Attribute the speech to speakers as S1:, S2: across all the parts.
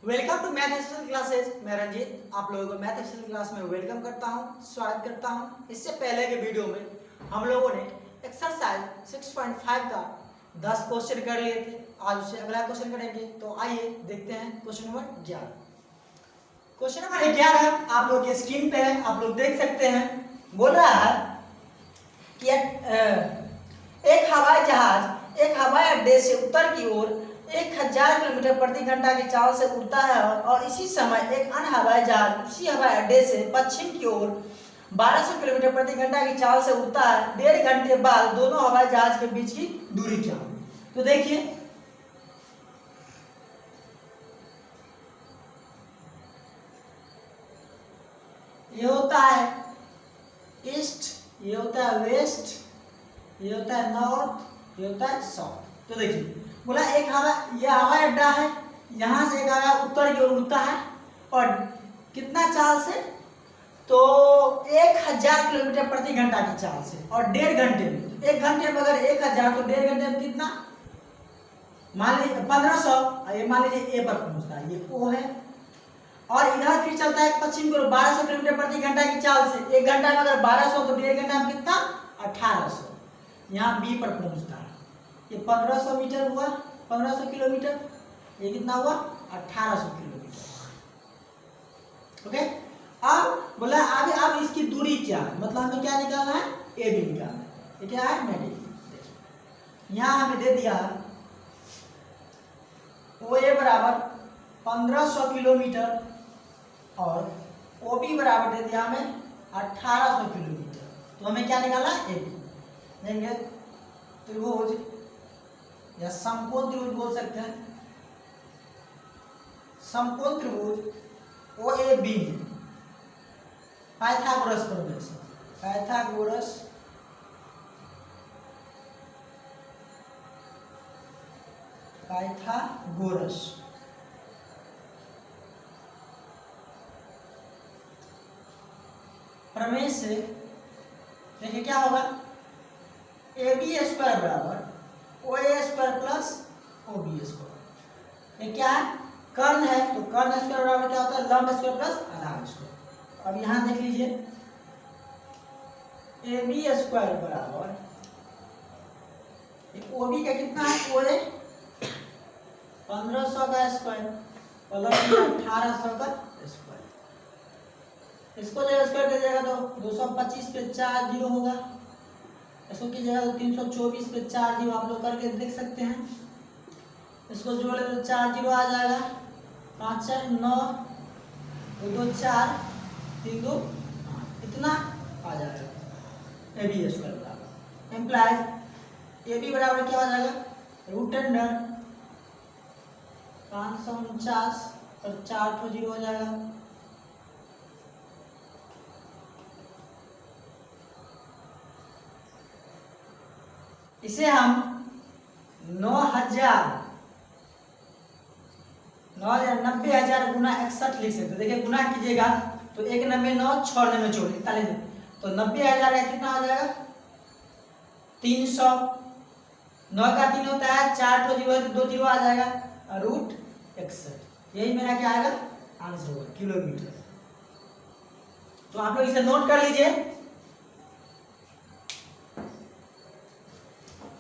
S1: Welcome to math excel classes. मैं रंजीत आप लोगों को मैथ एक्सेल क्लास में वेलकम करता हूं, स्वागत करता हूं। इससे पहले के वीडियो में हम लोगों ने एक्सरसाइज 6.5 का 10 क्वेश्चन कर लिए थे। आज उससे अगला क्वेश्चन करेंगे, तो आइए देखते हैं क्वेश्चन नंबर 11। क्वेश्चन नंबर 11 आप लोग की स्क्रीन पे है, आप लोग देख सकते हैं। बोल रहा है कि एक हवाई जहाज एक हवाई अड्डे से उत्तर की ओर 1000 किलोमीटर प्रति घंटा की चाल से उड़ता है और इसी समय एक अन्य हवाई जहाज उसी हवाई अड्डे से पश्चिम की ओर 1200 किलोमीटर प्रति घंटा की चाल से उड़ता है। 1.5 घंटे बाद दोनों हवाई जहाज के बीच की दूरी क्या होगी? तो देखिए, ये होता है ईस्ट, ये होता है वेस्ट, ये होता है नॉर्थ, ये होता है साउथ। तो देखिए, बोला एक हवाई, यह हवाई अड्डा है, यहाँ से एक हवाई उत्तर की ओर उड़ता है और कितना चाल से? तो 1000 किलोमीटर प्रति घंटा की चाल से और 1.5 घंटे में। 1 घंटे में अगर 1000 तो 1.5 घंटे में कितना? मान लीजिए 1500। ये मान लीजिए ए पर पहुंचता है, ये ओ है, और इधर फिर चलता है पश्चिम की ओर 1200 किलोमीटर प्रति घंटा की चाल से। 1 घंटा में अगर 1200 तो 1.5 घंटा में कितना? 1800। यहाँ बी पर पहुंचता है, ये 1500 मीटर हुआ, 1500 किलोमीटर, ये कितना हुआ? 1800 किलोमीटर। ओके, अब बोला अब इसकी दूरी क्या है, मतलब हमें क्या निकालना है? ए बी निकालना है। ये क्या है? मेडिक। यहाँ हमें दे दिया ओ ए बराबर 1500 किलोमीटर और ओ बी बराबर दे दिया हमें 1800 किलोमीटर। तो हमें क्या निकालना है? A B. देंगे त्रिभुज या समकोण त्रिभुज बोल सकते हैं। समकोण त्रिभुज ओ ए बी में पाइथागोरस प्रमेय से, पाइथागोरस प्रमेय से देखिए क्या होगा? ए बी स्क्वायर बराबर O A square plus O B square. ये क्या है? कर्ण है, तो कर्ण स्क्वायर बराबर क्या होता है? लंब स्क्वायर प्लस आधार स्क्वायर। अब यहां देख लीजिए, ए बी स्क्वायर बराबर ओ बी का कितना है? ओ ए 1500 का स्क्वायर प्लस 1800 का स्क्वायर। इसको जब स्क्वायर दे जाएगा तो 225 पे 4 जीरो होगा, इसको कीजिएगा तो 324 पे 4 जीरो आप लोग करके देख सकते हैं। इसको जोड़ ले तो 4 जीरो आ जाएगा, 5 4 9, 2 2 4, 3 2 इतना आ जाएगा। ए बी स्क्वायर बराबर इम्प्लाइज ए बी बराबर क्या हो जाएगा? रूट अंडर 549 और 4 तो जीरो हो जाएगा। इसे हम 90,000 गुना 61 लिख सकते हैं। देखिए, गुना कीजिएगा तो 1 90 9 6 9 14 41, तो 90,000 का कितना हो जाएगा? 300। 9 का 3 होता है, 4 तो जीरो 2 जीरो आ जाएगा, रूट 61। यही मेरा क्या आएगा? आंसर होगा, किलोमीटर। तो आप लोग इसे नोट कर लीजिए।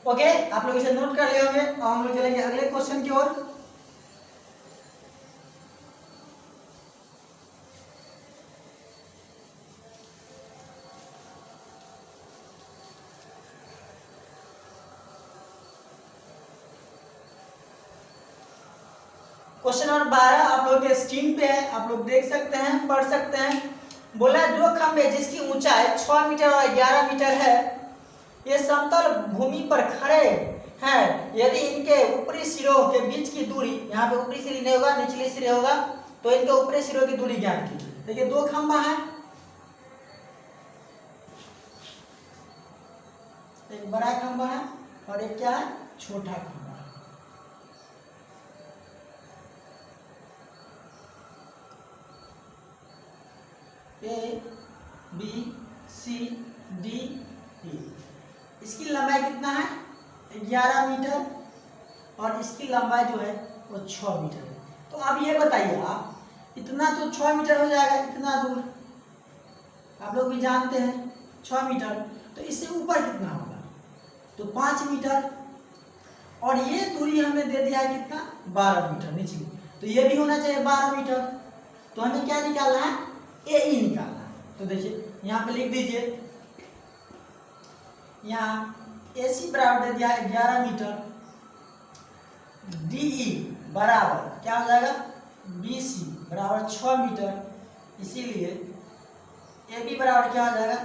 S1: ओके, आप लोग इसे नोट कर लिए होंगे और हम लोग चलेंगे अगले क्वेश्चन की ओर। क्वेश्चन नंबर 12 आप लोग के स्क्रीन पे है, आप लोग देख सकते हैं, पढ़ सकते हैं। बोला जो खंभे जिसकी ऊंचाई 6 मीटर और 11 मीटर है, ये समतल भूमि पर खड़े हैं, यदि इनके ऊपरी सिरों के बीच की दूरी, यहाँ पे ऊपरी सिरे नहीं होगा, निचले सिरे होगा, तो इनके ऊपरी सिरों की दूरी ज्ञात कीजिए। देखिए, 2 खंभा है, एक बड़ा खंभा है और एक क्या है? छोटा खंभा है। A B C D E. इसकी लंबाई कितना है? 11 मीटर और इसकी लंबाई जो है वो 6 मीटर है। तो अब ये बताइए आप, इतना तो 6 मीटर हो जाएगा, इतना दूर आप लोग भी जानते हैं 6 मीटर, तो इससे ऊपर कितना होगा, तो 5 मीटर, और ये दूरी हमें दे दिया है कितना, 12 मीटर नीचे, तो ये भी होना चाहिए 12 मीटर। तो हमें क्या निकालना है, ए निकालना है। तो देखिए यहाँ पे लिख दीजिए, यहाँ AC बराबर दे दिया है 11 मीटर, DE बराबर क्या हो जाएगा, BC बराबर 6 मीटर, इसीलिए AB बराबर क्या हो जाएगा,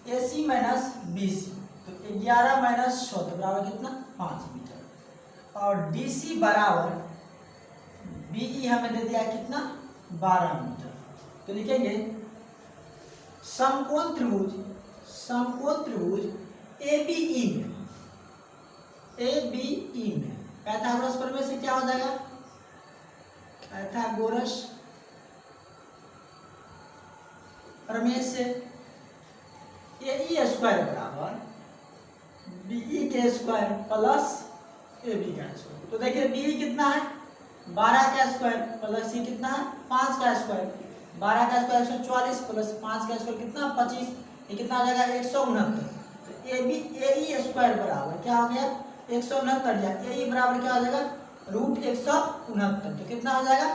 S1: AC माइनस BC, तो 11 माइनस 6 तो बराबर कितना, 5 मीटर, और DC बराबर BE हमें दे दिया कितना, 12 मीटर। तो लिखेंगे समकोण त्रिभुज ABE में पाइथागोरस प्रमेय से क्या हो जाएगा, पाइथागोरस प्रमेय से AE स्क्वायर बराबर BE के स्क्वायर प्लस AB का स्क्वायर। तो देखिए BE कितना है, 12 का स्क्वायर प्लस ये कितना है, 5 का स्क्वायर, 12 का स्क्वायर 144 प्लस 5 का स्क्वायर कितना, 25, ये कितना आ जाएगा, 169। तो AE स्क्वायर बराबर क्या हो गया, 169, या AE बराबर क्या हो जाएगा, √169, तो कितना हो जाएगा,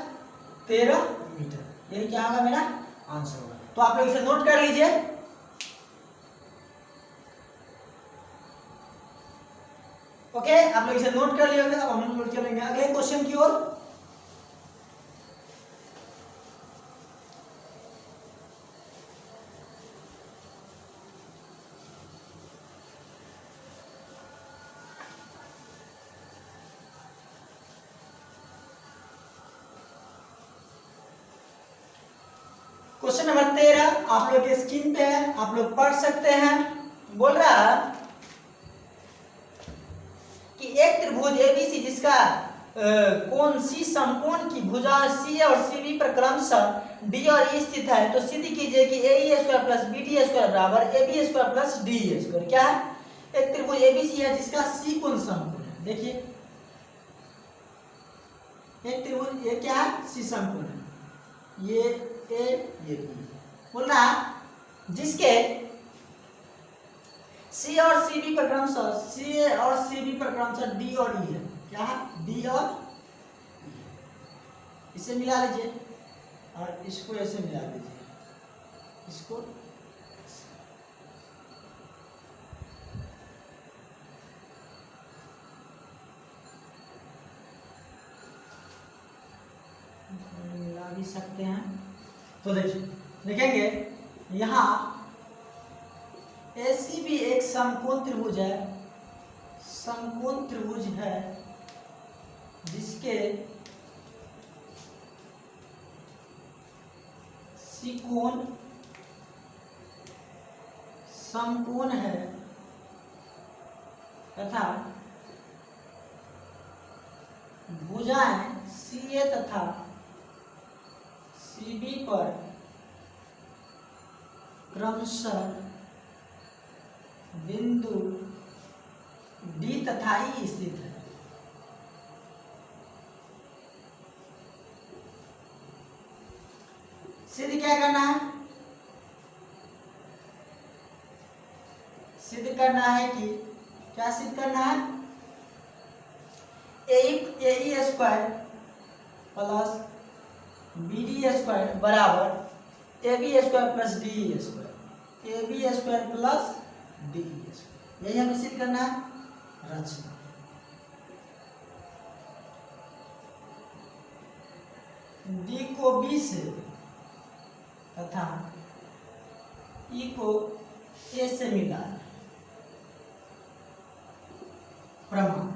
S1: 13 मीटर। यही क्या होगा, मेरा आंसर होगा। तो आप लोग इसे नोट कर लीजिए। ओके, आप लोग इसे नोट कर लिए होंगे। अब हम लोग चलेंगे अगले क्वेश्चन की ओर। क्वेश्चन नंबर 13 आप लोग के स्क्रीन पे है, आप लोग पढ़ सकते हैं। बोल रहा है कि एक त्रिभुज एबीसी जिसका कोण सी समकोण की भुजा सी और सीबी पर क्रमशः डी और ई स्थित है, तो सिद्ध कीजिए कि AE square plus BD square बराबर AB square plus DE square. क्या है, एक त्रिभुज एबीसी है जिसका सी कोण समकोण है। देखिए एक त्रिभुज, ये क्या है, सी समकोण है, ये A ये B। बोल रहा है जिसके सी और CB पर क्रमशः CA और CB पर क्रमशः D और E है। क्या है, D और E। इसे मिला लीजिए और इसको ऐसे मिला लीजिए, इसको मिला भी सकते हैं। तो देखिए लिखेंगे यहाँ ACB एक समकोण त्रिभुज है, समकोण त्रिभुज है जिसके सी कोण समकोण है तथा भुजाएं CA तथा CB पर क्रमशः बिंदु D तथा E स्थित है। सिद्ध क्या करना है, सिद्ध करना है कि क्या सिद्ध करना है, AE square plus BD square बराबर AB square plus DE square, AB square plus DE square, यही हमें सिद्ध करना है। रचना D को B से तथा E को A से मिला प्रमाण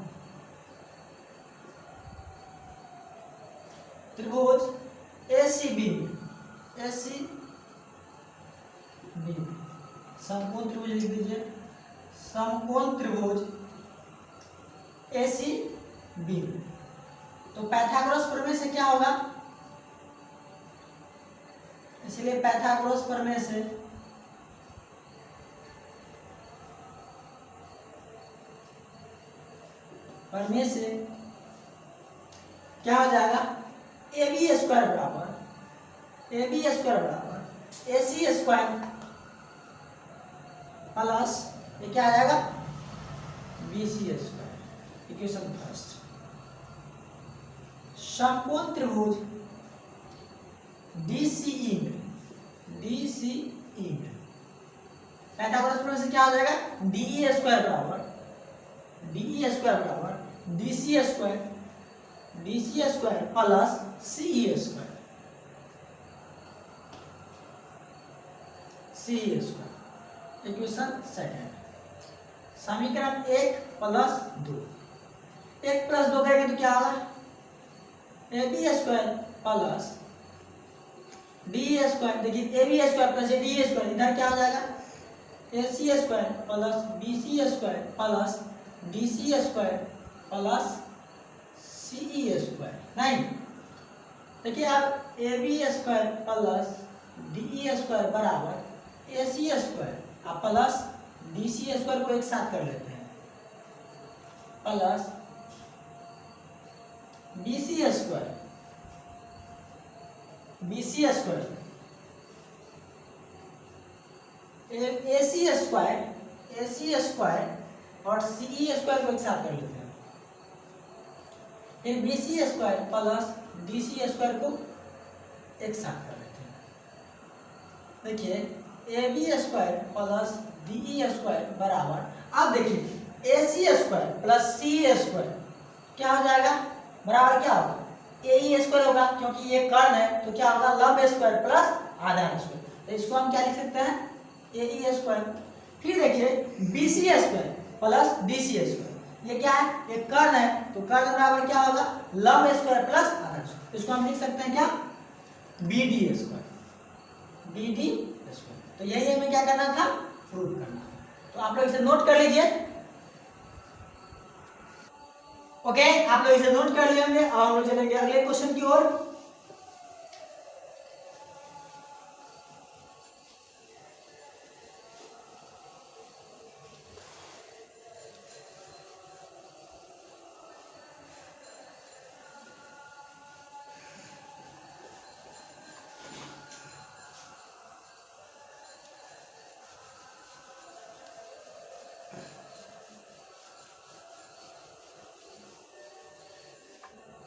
S1: त्रिभुज ACB समकोण त्रिभुज लिख दीजिए, समकोण त्रिभुज ACB। तो पाइथागोरस प्रमेय से क्या होगा, इसलिए पाइथागोरस प्रमेय से क्या हो जाएगा, स्क्वायर बराबर ए बी स्क्वायर बराबर ए सी स्क्वायर प्लस ये क्या आ जाएगा B C square. Equation first, समकोण त्रिभुज DCE में पाइथागोरस से क्या हो जाएगा DE स्क्वायर बराबर DC square plus CE square. Equation second, समीकरण 1 प्लस 2, 1 प्लस 2 करेंगे तो क्या होगा AB square plus DE square. देखिए AB square plus DE square, इधर क्या हो जाएगा AC square plus BC square plus DC square plus CE square. नहीं, देखिए आप AB square plus DE square बराबर AC स्क्वायर आप प्लस DC स्क्वायर को एक साथ कर लेते हैं plus BC square AC square और CE स्क्वायर को एक साथ कर लेते हैं, फिर BC square plus DC square को एक साथ कर लेते हैं। देखिए AB square plus DE square बराबर, अब देखिए AC square plus CE square क्या हो जाएगा बराबर क्या होगा AE स्क्वायर होगा, क्योंकि ये कर्ण है तो क्या होगा लंब स्क्वायर प्लस आधार स्क्वायर। तो इसको हम क्या लिख सकते हैं AE स्क्वायर। फिर देखिए BC square plus DC square, ये क्या है ये कर्ण है तो कर्ण बराबर क्या होगा लंब स्क्वायर प्लस आधार स्क्वायर। इसको हम लिख सकते हैं क्या BD स्क्वायर। तो यही हमें क्या करना था प्रूव करना, तो आप लोग इसे नोट कर लीजिए। ओके, आप लोग इसे नोट कर लिए होंगे। अब हम लोग चलेंगे अगले क्वेश्चन की ओर।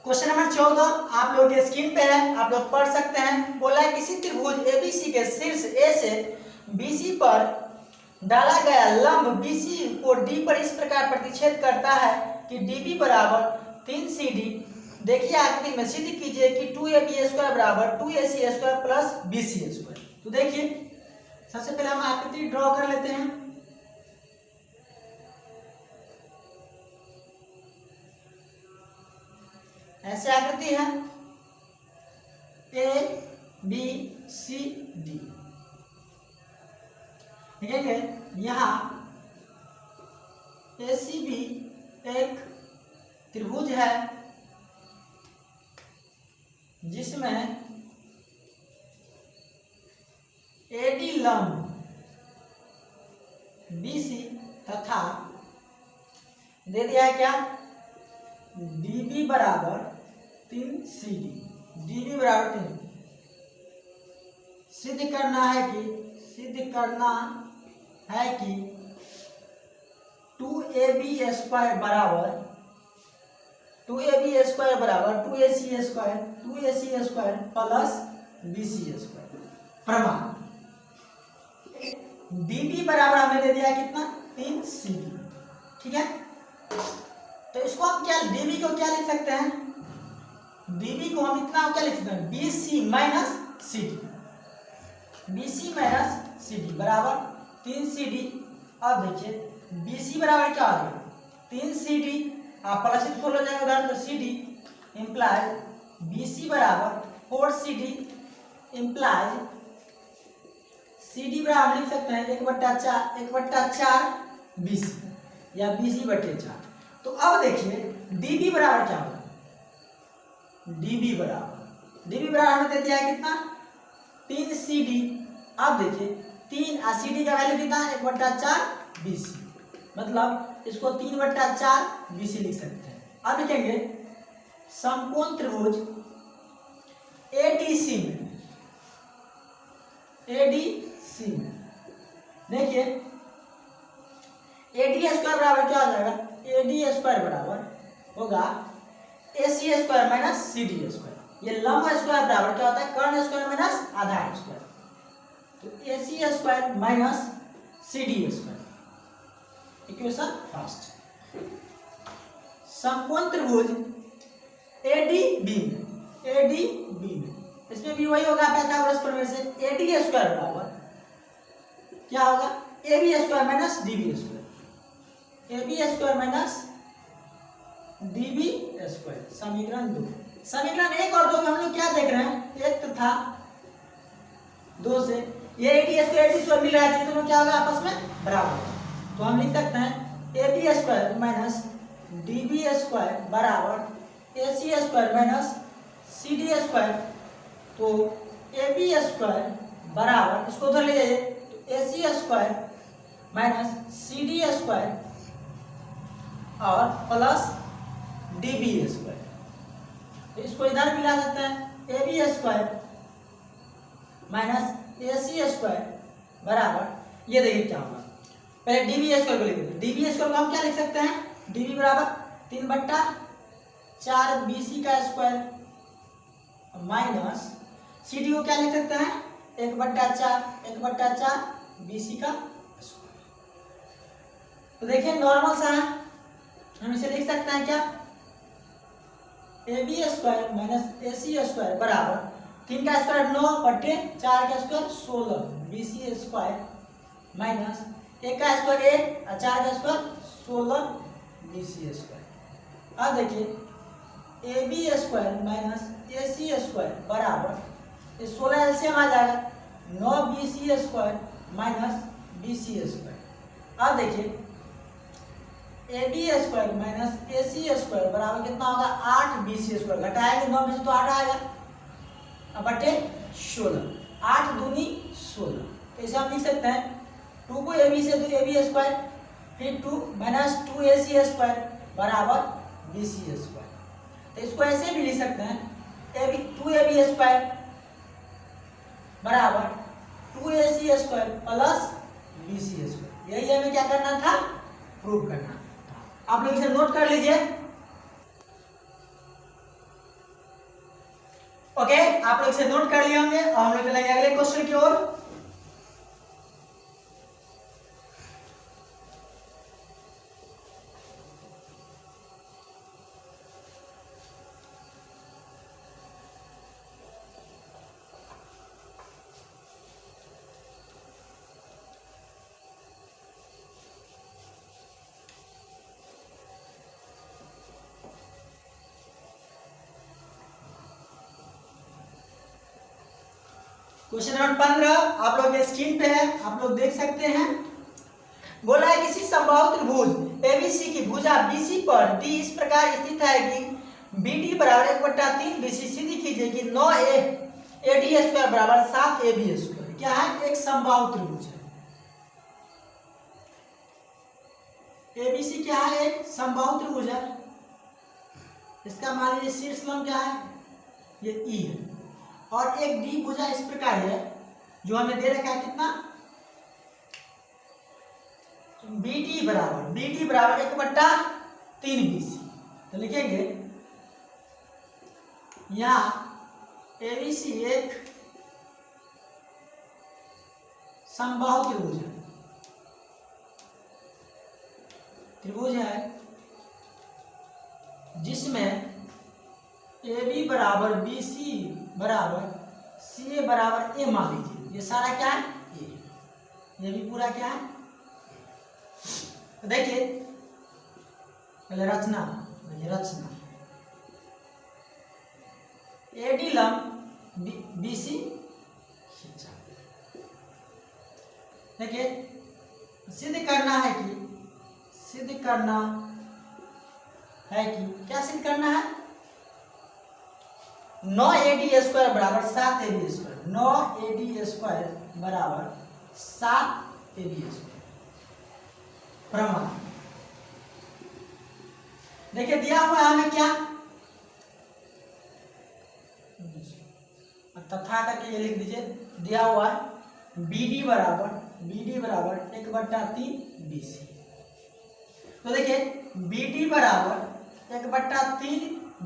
S1: क्वेश्चन नंबर 14 आप लोग के स्क्रीन पे है, आप लोग पढ़ सकते हैं। बोला है किसी त्रिभुज ABC के शीर्ष A से BC पर डाला गया लंब BC को D पर इस प्रकार प्रतिच्छेद करता है कि DB बराबर 3CD। देखिए आकृति में सिद्ध कीजिए कि 2AB स्क्वायर बराबर 2AC square plus BC square. तो देखिए सबसे पहले हम आकृति ड्रॉ कर लेते हैं। ऐसे आकृति है ABCD, देखेंगे यहाँ ACB एक त्रिभुज है जिसमें AD लंब BC तथा दे दिया है क्या DB बराबर 3CD, DB बराबर 3। सिद्ध करना है कि 2AB स्क्वायर बराबर 2AC square plus BC square. प्रमाण DB बराबर हमें दे दिया कितना 3CD, ठीक है। तो इसको हम क्या DB को क्या लिख सकते हैं, DB को हम इतना क्या लिख सकते हैं BC माइनस CD बराबर 3CD। अब देखिए BC बराबर क्या आ गया 3CD, आप प्लस खोल हो जाएगा उधर तो CD इंप्लाइज BC बराबर 4CD इंप्लाइज CD बराबर लिख सकते हैं 1/4 BC या BC/4। तो अब देखिए DB बराबर क्या होगा, DB बराबर हमें दे दिया है कितना 3CD। अब देखिए 3 और CD का वैल्यू कितना 1/4 BC, मतलब इसको 3/4 BC लिख सकते हैं। अब लिखेंगे समकोण त्रिभुज एडीसी में, एडीसी में देखिए एडी स्क्वायर बराबर क्या हो जाएगा, एडी स्क्वायर बराबर होगा AC square minus CD square. ये लंब स्क्वायर बराबर क्या होता है, कर्ण स्क्वायर माइनस आधार स्क्वायर। तो AC square minus CD square, equation first. समकोण त्रिभुज एडीबी में, एडीबी में इसमें भी वही होगा पाइथागोरस प्रमेय से, एडी स्क्वायर बराबर क्या होगा, AB square minus DB square, AB square minus DB square. समीकरण 2। समीकरण 1 और 2 में हम लोग क्या देख रहे हैं, 1 तथा 2 से ये एडी स्क्वायर एडी स्क्वायर मिल रहा है, तो दोनों क्या होगा आपस में बराबर। तो हम लिख सकते हैं AB square minus DB square बराबर AC square minus CD square. तो एबी स्क्वायर बराबर, इसको उधर ले जाइए, तो AC square minus CD square और प्लस डीबी स्क्वायर। इसको इधर मिला सकते हैं, AB square minus AC square बराबर, ये देखिए क्या होगा, पहले डीबी स्क्वायर को लिखेंगे। डीबी स्क्वायर को हम क्या लिख सकते हैं, डीबी बराबर 3/4 बीसी का स्क्वायर माइनस सीडी को क्या लिख सकते हैं, 1/4 बीसी का स्क्वायर। तो देखिए नॉर्मल सा है, हम इसे लिख सकते हैं क्या, AB square minus AC square बराबर 3 का स्क्वायर 9/4 का स्क्वायर 16 बीसी स्क्वायर माइनस 1 का स्क्वायर 1 और 4 का स्क्वायर 16 बीसी स्क्वायर। अब देखिए AB square minus AC square बराबर, ये 16 एलसीएम आ जाएगा, 9 BC square minus BC square. अब देखिए AB square minus AC square बराबर कितना होगा, 8 बीसी स्क्वायर। घटाएंगे 9 में से तो 8 आएगा, अब बटे 16, 8 दूनी 16। तो इसे हम लिख सकते हैं 2 को एबी से तो एबी स्क्वायर, फिर 2 माइनस 2 एसी स्क्वायर बराबर बीसी स्क्वायर। तो इसको ऐसे भी लिख सकते हैं, 2 एबी स्क्वायर बराबर 2 AC square plus BC square. यही हमें क्या करना था, प्रूव करना था। आप लोग इसे नोट कर लीजिए। ओके, आप लोग इसे नोट कर लिए होंगे और हम लोग चलेंगे अगले क्वेश्चन की ओर। क्वेश्चन नंबर 15 आप लोग स्क्रीन पे है, आप लोग देख सकते हैं। बोला है किसी समबाहु त्रिभुज एबीसी की भुजा बीसी पर डी इस प्रकार स्थित है कि बीडी बराबर 1/3 बीसी। सीधी कीजिए कि 9 एडी स्क्वायर बराबर 7 एबी स्क्वायर क्या है, एक समबाहु त्रिभुज है। एबीसी क्या है, एक समबाहु त्रिभुज है। इसका मान लीजिए शीर्षलंब क्या है, ये ई है, और एक डी भुजा इस प्रकार है जो हमें दे रखा है कितना, बीडी बराबर 1/3 बीसी। तो लिखेंगे यहाँ एबीसी एक समबाहु त्रिभुज है जिसमें AB बराबर BC बराबर CA बराबर A मान लीजिए। ये सारा क्या है, A, ये भी पूरा क्या है। तो देखिए पहले रचना AD लंब BC खींचा। देखिए सिद्ध करना है कि क्या सिद्ध करना है, 9 AD स्क्वायर बराबर 7 AB स्क्वायर, 9 AD स्क्वायर बराबर 7 AB स्क्वायर प्रमाण। देखिए दिया हुआ है हमें क्या, तथा करके ये लिख दीजिए, दिया हुआ है BD बराबर 1/3 BC। तो देखिए BD बराबर 1/3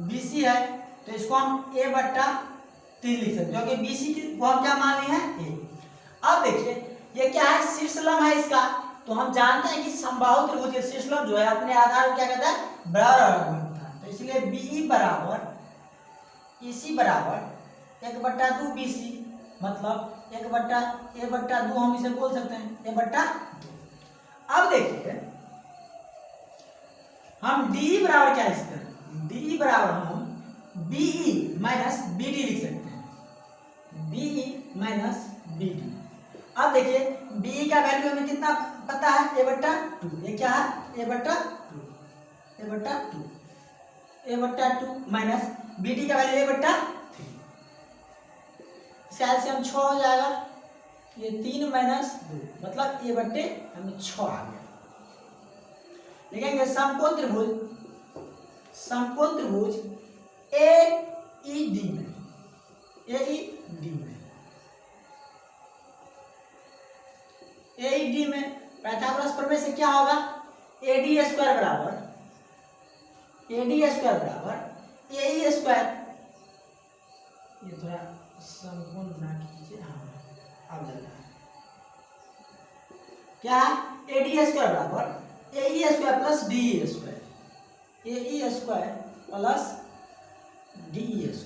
S1: BC है, तो इसको हम A/3 लिख सकते हैं, क्योंकि BC को हम क्या मान लिए हैं, A। अब देखिए ये क्या है, शीर्षलम है इसका, तो हम जानते हैं कि समबाहु त्रिभुज के शीर्षलम जो है अपने आधार को क्या कहता है, बराबर बनता है। तो इसलिए BE बराबर EC बराबर 1/2 BC, मतलब 1/A/2 हम इसे बोल सकते हैं, A/2। अब देखिए हम DE बराबर क्या लिख सकते हैं, DE बराबर हम BE माइनस BD लिख सकते हैं, BE माइनस BD। अब देखिए BE का वैल्यू हमें कितना पता है, A/2। ये क्या है, A/2 माइनस BD का वैल्यू A/3। इसका से हम 6 हो जाएगा, ये 3 माइनस 2 मतलब हमें 6 आ गया। लिखेंगे समकोण त्रिभुज AED में पाइथागोरस प्रमेय से क्या होगा, AD² बराबर AE²। ये थोड़ा समकोण बना कीजिए, हाँ अब लग रहा है, क्या है AD² बराबर AE² plus DE², plus DE²।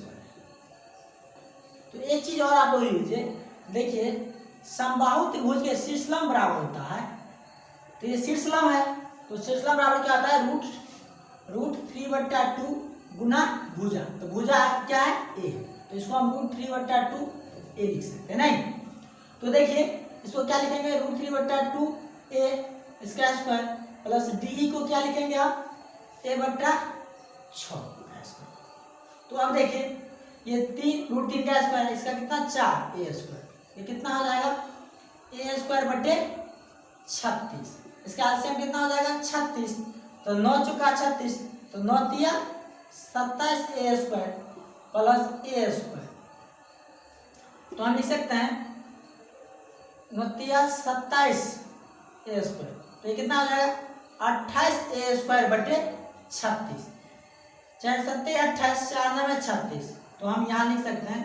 S1: तो एक चीज और आप लोग लीजिए, देखिए समबाहु त्रिभुज के शीर्षलम बराबर होता है, तो ये शीर्षलम है, तो शीर्षलम बराबर क्या होता है, √3/2 गुना भुजा। तो भुजा क्या है, A, तो इसको हम √3/2 A लिख सकते हैं, नहीं। तो देखिए इसको क्या लिखेंगे, √3/2 A इसका स्क्वायर प्लस DE को क्या लिखेंगे आप, A/6। तो अब देखिए ये 3√3 का स्क्वायर, इसका कितना 4 A², ये कितना हो जाएगा A²/36। इसका एलसीएम कितना हो जाएगा 36, तो 9 चुका 36, तो 9 तिया 27 A² प्लस A²। तो हम लिख सकते हैं 9 तिया 27 A², तो ये कितना हो जाएगा 28 A²/36। 4 7 28, 4 9 36, तो हम यहाँ लिख सकते हैं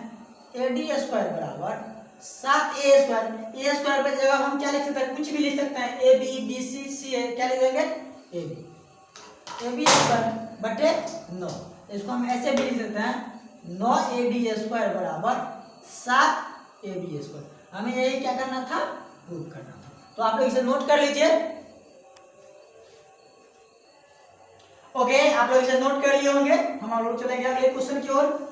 S1: AD² बराबर 7 A² पे जगह हम क्या लिख सकते हैं, कुछ भी लिख सकते हैं, AB BC CA, क्या लिख देंगे AB²/9। इसको हम ऐसे भी लिख सकते हैं 9 AD² बराबर 7 AB²। हमें यही क्या करना था, प्रूव करना था। तो आप लोग इसे नोट कर लीजिए, ओके आप लोग इसे नोट कर लिए होंगे। हम लोग चलेंगे अगले क्वेश्चन की ओर।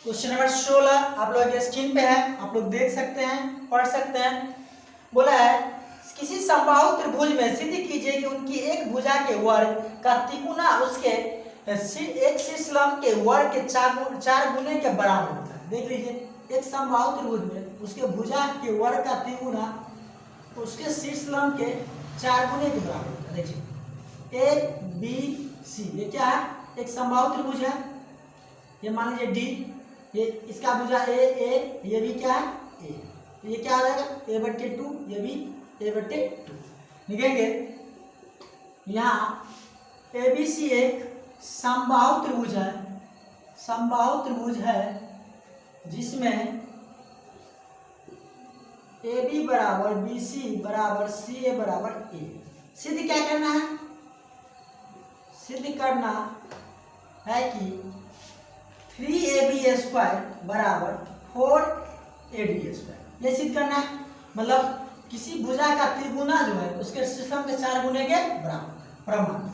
S1: क्वेश्चन नंबर 16 आप लोग के स्क्रीन पे है, आप लोग देख सकते हैं, पढ़ सकते हैं। बोला है किसी समबाहु त्रिभुज में सिद्ध कीजिए कि उनकी एक भुजा के वर्ग का तिगुना उसके एक शीर्षलंब के वर्ग के 4 गुने के बराबर होता है। देख लीजिए एक समबाहु त्रिभुज में उसके भुजा के वर्ग का तिगुना उसके शीर्षलंब के 4 गुने के बराबर होता है। देखिए ABC ये क्या है, एक समबाहु त्रिभुज है, ये मान लीजिए D, ये इसका भुजा A, ये भी क्या है A, तो ये क्या हो जाएगा A/2, ये भी A/2 लिखेंगे। यहाँ ABC एक समबाहु त्रिभुज है जिसमें AB बराबर BC बराबर CA बराबर A। सिद्ध क्या करना है, सिद्ध करना है कि 3AB² बराबर 4AD², ये सिद्ध करना है। मतलब किसी भुजा का त्रिगुना जो है उसके शीर्षलंब के 4 गुने के बराबर प्रमाण।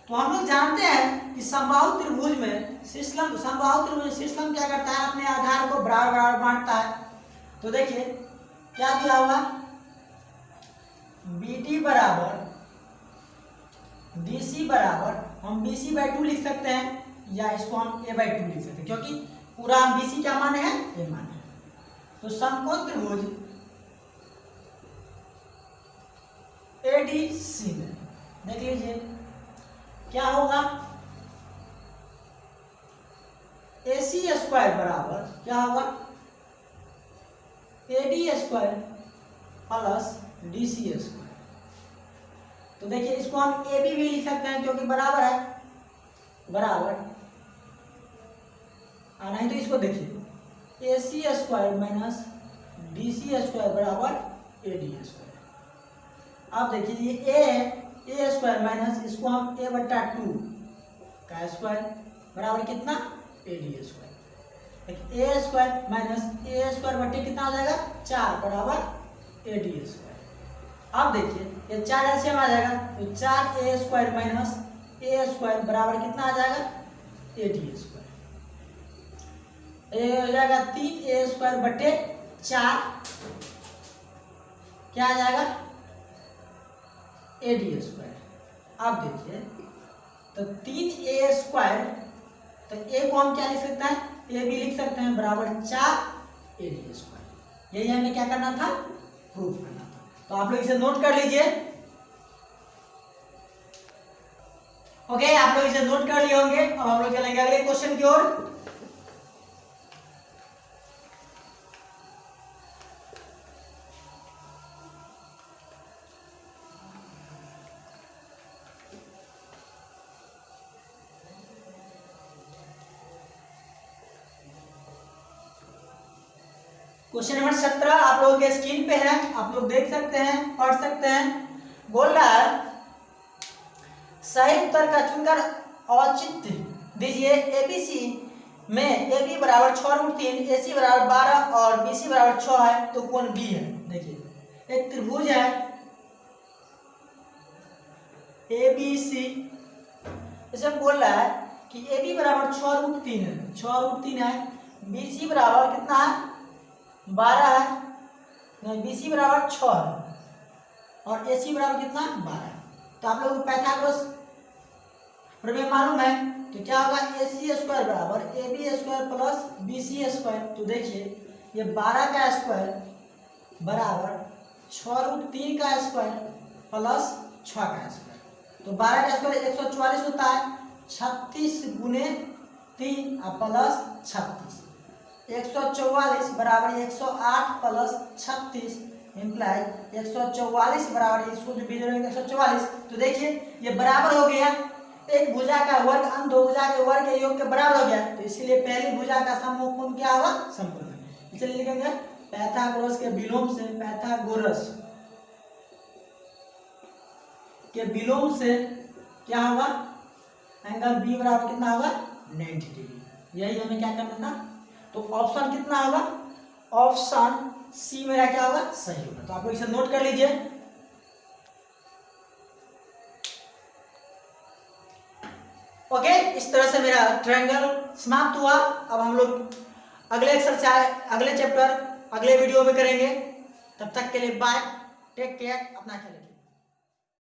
S1: तो हम लोग जानते हैं कि समबाहु त्रिभुज में शीर्षलंब क्या करता है, अपने आधार को बराबर बांटता है। तो देखिए क्या दिया हुआ BD बराबर DC बराबर हम BC/2 लिख सकते हैं या इसको हम A/2 लिख सकते हैं, क्योंकि पूरा हम BC क्या माने हैं, A माने हैं। तो समकोण त्रिभुज ADC में देख लीजिए क्या होगा, AC² बराबर क्या होगा, AD² प्लस DC²। तो देखिए इसको हम AB भी लिख सकते हैं क्योंकि बराबर है, बराबर, और नहीं तो इसको देखिए AC² माइनस DC² बराबर AD²। अब देखिए ये A है, A² माइनस इसको हम A/2 का स्क्वायर बराबर कितना, AD²। A² माइनस A² बटे कितना आ जाएगा, 4 बराबर AD²। अब देखिए ये 4 एलसीएम आ जाएगा, तो 4A² माइनस A² बराबर कितना आ जाएगा, AD²। ये हो जाएगा 3A² बटे 4 क्या आ जाएगा, AD²। अब देखिए तो 3A², तो A को हम क्या लिख सकते हैं, A भी लिख सकते हैं, बराबर 4 AD²। यही हमें क्या करना था, प्रूफ करना था। तो आप लोग इसे नोट कर लीजिए। ओके, आप लोग इसे नोट कर लिए होंगे। अब हम लोग चलेंगे अगले क्वेश्चन की ओर। क्वेश्चन नंबर 17 आप लोगों के स्क्रीन पे है, आप लोग देख सकते हैं, पढ़ सकते हैं। बोल रहा है सही उत्तर का चुनकर औचित्य दीजिए। एबीसी में AB बराबर 6√3, AC बराबर 12 और BC बराबर 6 है, तो कोण B है। देखिए एक त्रिभुज है ABC, इसमें बोल रहा है कि AB बराबर 6√3 है, 6√3 है, BC बराबर कितना है, 12 है, BC बराबर 6 है और AC बराबर कितना, 12 है। तो आप लोगों को पाइथागोरस प्रमेय मालूम है, तो क्या होगा, AC² बराबर AB² प्लस BC²। तो देखिए ये 12 का स्क्वायर बराबर 6√3 का स्क्वायर प्लस 6 का स्क्वायर। तो 12 का स्क्वायर 144 होता है, 36 गुने 3 प्लस 36, 144 बराबर 108 प्लस 36 इम्प्लाई 144 बराबर 144। तो देखिए ये बराबर हो गया, एक भुजा का वर्ग अन्य दो भुजा के वर्ग के योग के बराबर हो गया। तो इसलिए पहली भुजा का समकोण क्या होगा, समकोण। इसलिए लिखेंगे पाइथागोरस के विलोम से, पाइथागोरस के विलोम से क्या होगा, एंगल बी बराबर कितना होगा, 90 डिग्री। यही हमें क्या करना था। तो ऑप्शन कितना होगा, ऑप्शन सी मेरा क्या होगा, सही होगा। तो आप लोग इसे नोट कर लीजिए। ओके, इस तरह से मेरा ट्रायंगल समाप्त हुआ। अब हम लोग अगले एक्सरसाइज, अगले चैप्टर, अगले वीडियो में करेंगे। तब तक के लिए बाय, टेक केयर, अपना ख्याल।